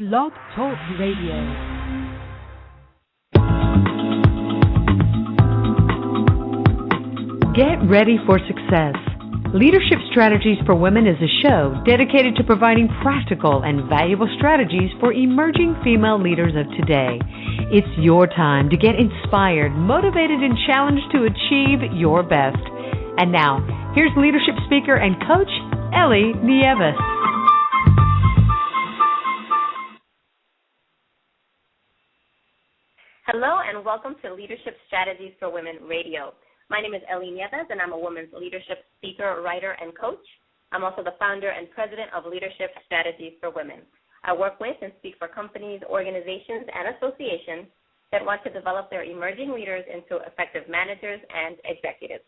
Blog Talk Radio. Get ready for success. Leadership Strategies for Women is a show dedicated to providing practical and valuable strategies for emerging female leaders of today. It's your time to get inspired, motivated, and challenged to achieve your best. And now, here's leadership speaker and coach, Ellie Nieves. Hello and welcome to Leadership Strategies for Women Radio. My name is Ellie Nieves, and I'm a women's leadership speaker, writer, and coach. I'm also the founder and president of Leadership Strategies for Women. I work with and speak for companies, organizations, and associations that want to develop their emerging leaders into effective managers and executives.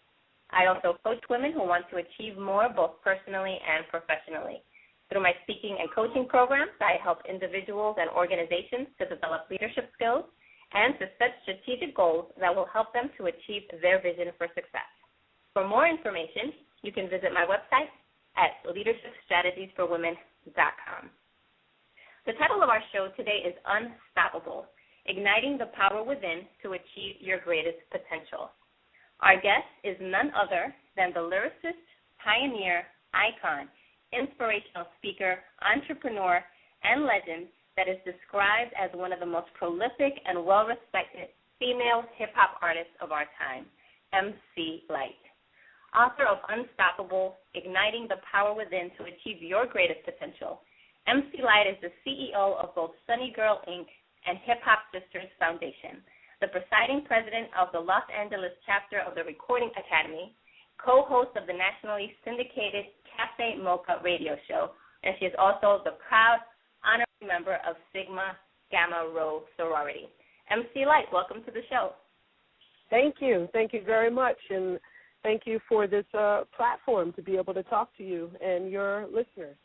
I also coach women who want to achieve more both personally and professionally. Through my speaking and coaching programs, I help individuals and organizations to develop leadership skills and to set strategic goals that will help them to achieve their vision for success. For more information, you can visit my website at leadershipstrategiesforwomen.com. The title of our show today is Unstoppable, Igniting the Power Within to Achieve Your Greatest Potential. Our guest is none other than the lyricist, pioneer, icon, inspirational speaker, entrepreneur, and legend that is described as one of the most prolific and well-respected female hip-hop artists of our time, MC Lyte. Author of Unstoppable, Igniting the Power Within to Achieve Your Greatest Potential, MC Lyte is the CEO of both Sunni Gyrl, Inc. and Hip Hop Sisters Foundation, the presiding president of the Los Angeles chapter of the Recording Academy, co-host of the nationally syndicated Café Mocha radio show, and she is also the proud honorary member of Sigma Gamma Rho Sorority. MC Lyte, welcome to the show. Thank you. Thank you very much, and thank you for this platform to be able to talk to you and your listeners.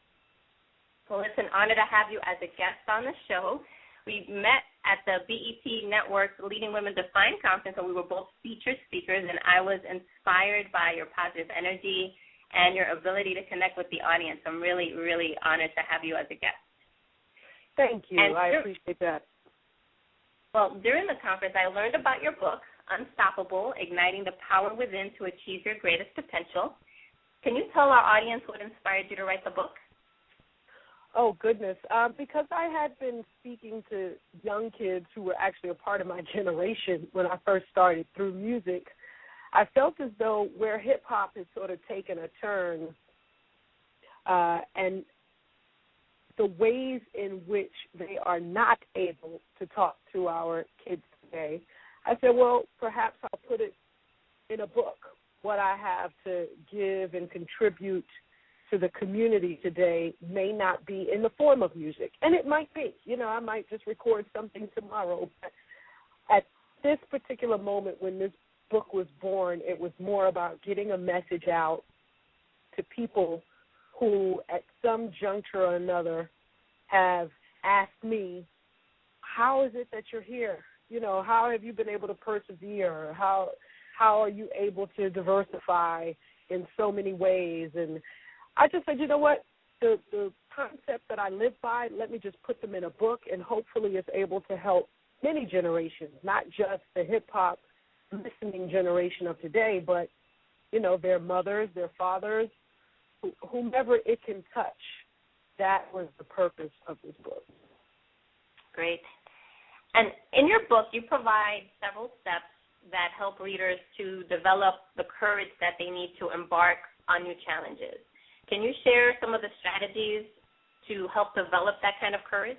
Well, it's an honor to have you as a guest on the show. We met at the BET Network's Leading Women Defined conference, and we were both featured speakers, and I was inspired by your positive energy and your ability to connect with the audience. I'm really, really honored to have you as a guest. Thank you. I appreciate that. Well, during the conference, I learned about your book, Unstoppable, Igniting the Power Within to Achieve Your Greatest Potential. Can you tell our audience what inspired you to write the book? Oh, goodness. Because I had been speaking to young kids who were actually a part of my generation when I first started through music, I felt as though where hip-hop has sort of taken a turn and the ways in which they are not able to talk to our kids today, I said, well, perhaps I'll put it in a book, what I have to give and contribute to the community today may not be in the form of music. And it might be. I might just record something tomorrow. But at this particular moment when this book was born, it was more about getting a message out to people who at some juncture or another have asked me, how is it that you're here? How have you been able to persevere? How are you able to diversify in so many ways? And I just said, you know what, the concept that I live by, let me just put them in a book, and hopefully it's able to help many generations, not just the hip-hop listening generation of today, but, their mothers, their fathers, whomever it can touch. That was the purpose of this book. Great. And in your book, you provide several steps that help readers to develop the courage that they need to embark on new challenges. Can you share some of the strategies to help develop that kind of courage?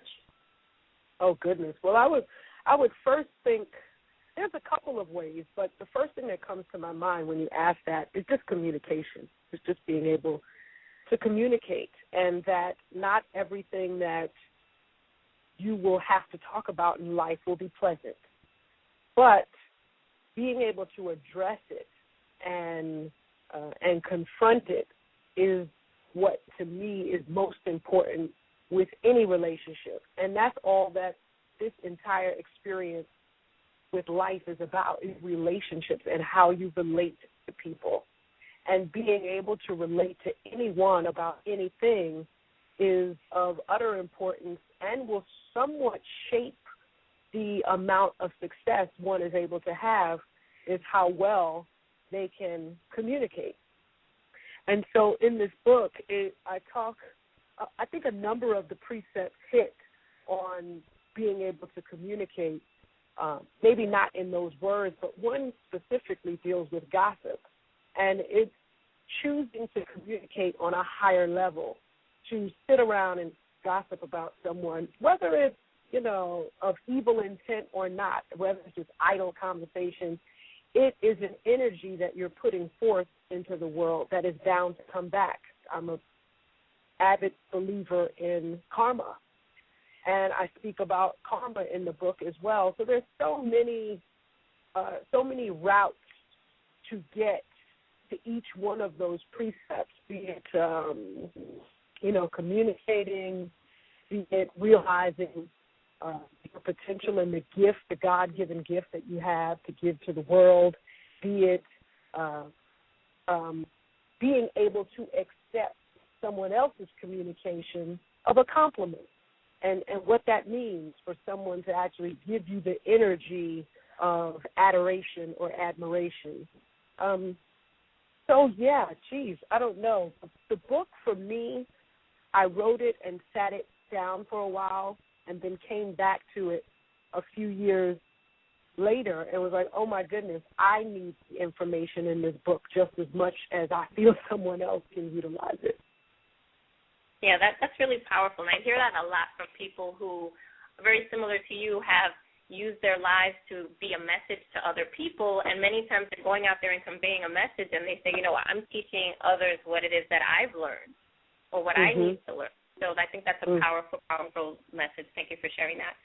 Oh, goodness. Well, I would first think there's a couple of ways, but the first thing that comes to my mind when you ask that is just communication. It's just being able to communicate, and that not everything that you will have to talk about in life will be pleasant. But being able to address it and confront it is what, to me, is most important with any relationship. And that's all that this entire experience with life is about, is relationships and how you relate to people. And being able to relate to anyone about anything is of utter importance and will somewhat shape the amount of success one is able to have is how well they can communicate. And so in this book, I think a number of the precepts hit on being able to communicate, maybe not in those words, but one specifically deals with gossip. And it's choosing to communicate on a higher level, to sit around and gossip about someone, whether it's, of evil intent or not, whether it's just idle conversation. It is an energy that you're putting forth into the world that is bound to come back. I'm an avid believer in karma, and I speak about karma in the book as well. So there's so many routes to get to each one of those precepts, be it, communicating, be it realizing your potential and the gift, the God-given gift that you have to give to the world, be it being able to accept someone else's communication of a compliment, and what that means for someone to actually give you the energy of adoration or admiration. I don't know. The book, for me, I wrote it and sat it down for a while and then came back to it a few years later and was like, oh, my goodness, I need the information in this book just as much as I feel someone else can utilize it. Yeah, that's really powerful. And I hear that a lot from people who, very similar to you, have used their lives to be a message to other people, and many times they're going out there and conveying a message, and they say, I'm teaching others what it is that I've learned or what I need to learn. So I think that's a powerful message. Thank you for sharing that.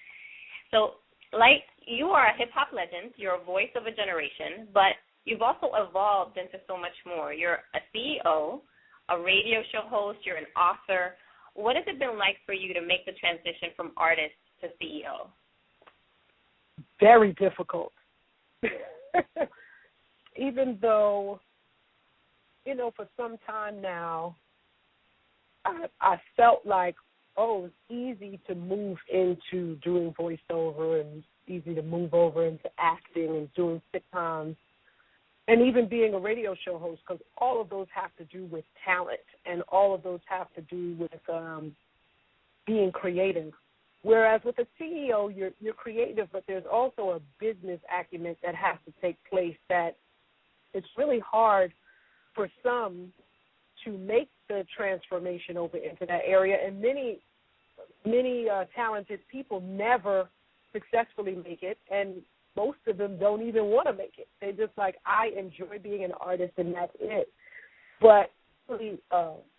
So, Lyte, you are a hip-hop legend. You're a voice of a generation, but you've also evolved into so much more. You're a CEO, a radio show host. You're an author. What has it been like for you to make the transition from artist to CEO? Very difficult. Even though, for some time now, I felt like, it's easy to move into doing voiceover and easy to move over into acting and doing sitcoms and even being a radio show host, because all of those have to do with talent and all of those have to do with being creative. Whereas with a CEO, you're creative, but there's also a business acumen that has to take place that it's really hard for some to make the transformation over into that area. And many talented people never successfully make it, and most of them don't even want to make it. They're just like, I enjoy being an artist, and that's it. But really,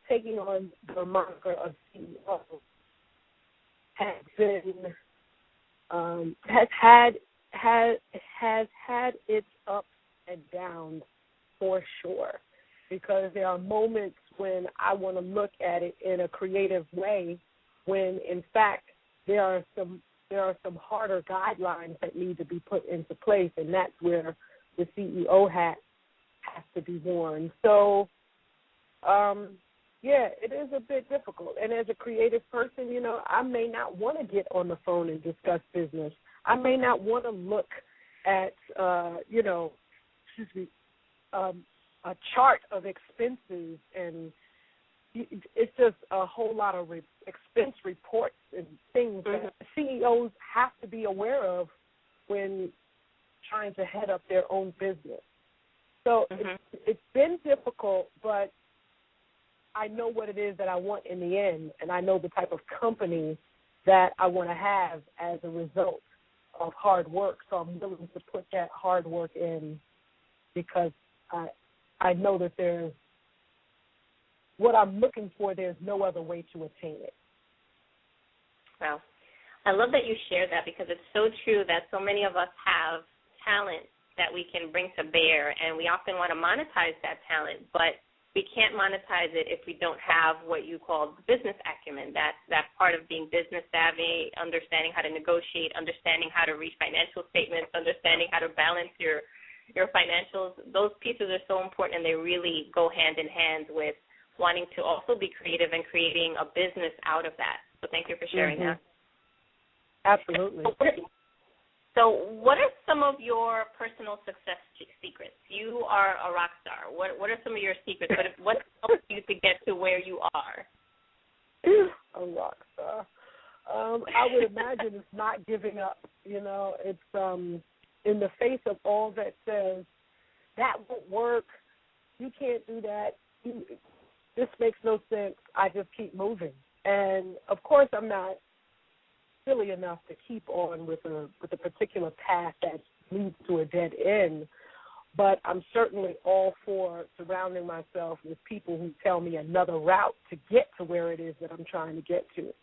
taking on the moniker of CEO has had its ups and downs for sure, because there are moments when I want to look at it in a creative way, when in fact there are some harder guidelines that need to be put into place, and that's where the CEO hat has to be worn. So, it is a bit difficult. And as a creative person, I may not want to get on the phone and discuss business. I may not want to look at, a chart of expenses, and it's just a whole lot of expense reports and things that CEOs have to be aware of when trying to head up their own business. So it's been difficult, but I know what it is that I want in the end, and I know the type of company that I want to have as a result of hard work. So I'm willing to put that hard work in, because I know that there's what I'm looking for. There's no other way to attain it. Wow. I love that you shared that, because it's so true that so many of us have talent that we can bring to bear, and we often want to monetize that talent, but we can't monetize it if we don't have what you call business acumen. That part of being business savvy, understanding how to negotiate, understanding how to read financial statements, understanding how to balance your financials. Those pieces are so important, and they really go hand in hand with wanting to also be creative and creating a business out of that. So thank you for sharing that. Absolutely. So what are some of your personal success secrets? You are a rock star. What are some of your secrets? What helps you to get to where you are? A rock star. I would imagine it's not giving up. You know, it's in the face of all that says, that won't work, you can't do that, this makes no sense, I just keep moving. And, of course, I'm not silly enough to keep on with a particular path that leads to a dead end, but I'm certainly all for surrounding myself with people who tell me another route to get to where it is that I'm trying to get to.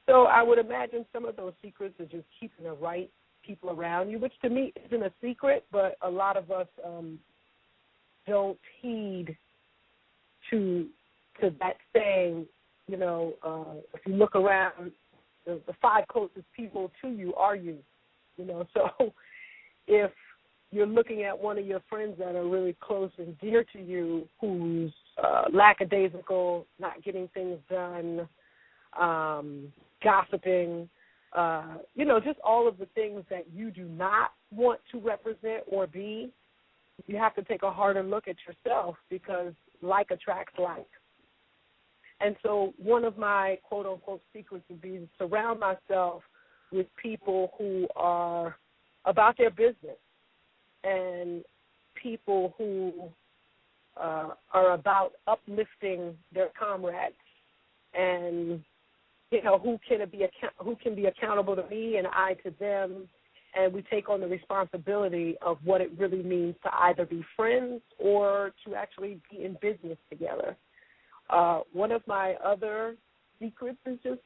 So I would imagine some of those secrets are just keeping the right people around you, which to me isn't a secret, but a lot of us don't heed to that saying, you know, if you look around, the five closest people to you are you, you know. So if you're looking at one of your friends that are really close and dear to you who's lackadaisical, not getting things done, gossiping, you know, just all of the things that you do not want to represent or be, you have to take a harder look at yourself because like attracts like. And so one of my quote-unquote secrets would be to surround myself with people who are about their business and people who are about uplifting their comrades and, you know, who can be accountable to me and I to them, and we take on the responsibility of what it really means to either be friends or to actually be in business together. One of my other secrets is just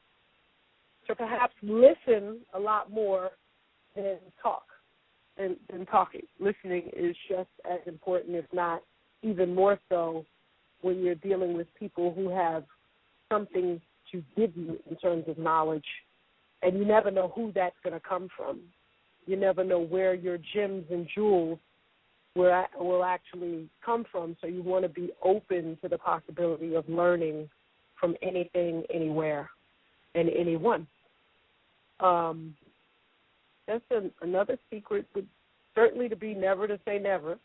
to perhaps listen a lot more than talk, than talking. Listening is just as important, if not even more so, when you're dealing with people who have something to give you in terms of knowledge, and you never know who that's going to come from. You never know where your gems and jewels will actually come from, so you want to be open to the possibility of learning from anything, anywhere, and anyone. That's another secret would certainly to be never to say never,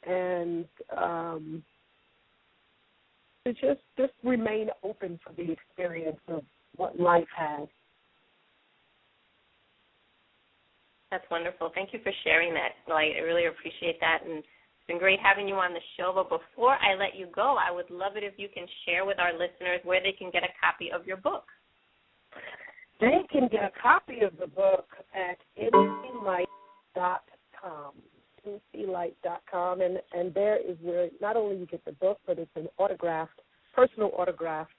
and to just remain open for the experience of what life has. That's wonderful. Thank you for sharing that, Lyte. I really appreciate that, and it's been great having you on the show. But before I let you go, I would love it if you can share with our listeners where they can get a copy of your book. They can get a copy of the book at nclyte.com, nclyte.com, and there is where not only you get the book, but it's an personal autographed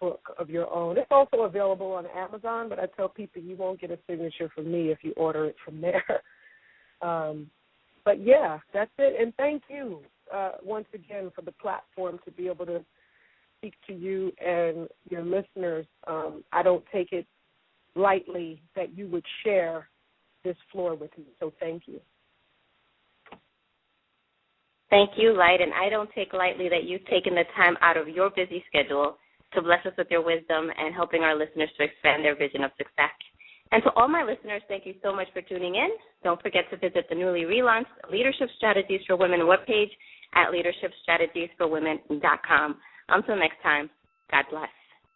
book of your own. It's also available on Amazon, but I tell people you won't get a signature from me if you order it from there. But, yeah, that's it. And thank you once again for the platform to be able to speak to you and your listeners. I don't take it lightly that you would share this floor with me, so thank you. Thank you, Lyte, and I don't take lightly that you've taken the time out of your busy schedule to bless us with your wisdom and helping our listeners to expand their vision of success. And to all my listeners, thank you so much for tuning in. Don't forget to visit the newly relaunched Leadership Strategies for Women webpage at leadershipstrategiesforwomen.com. Until next time, God bless.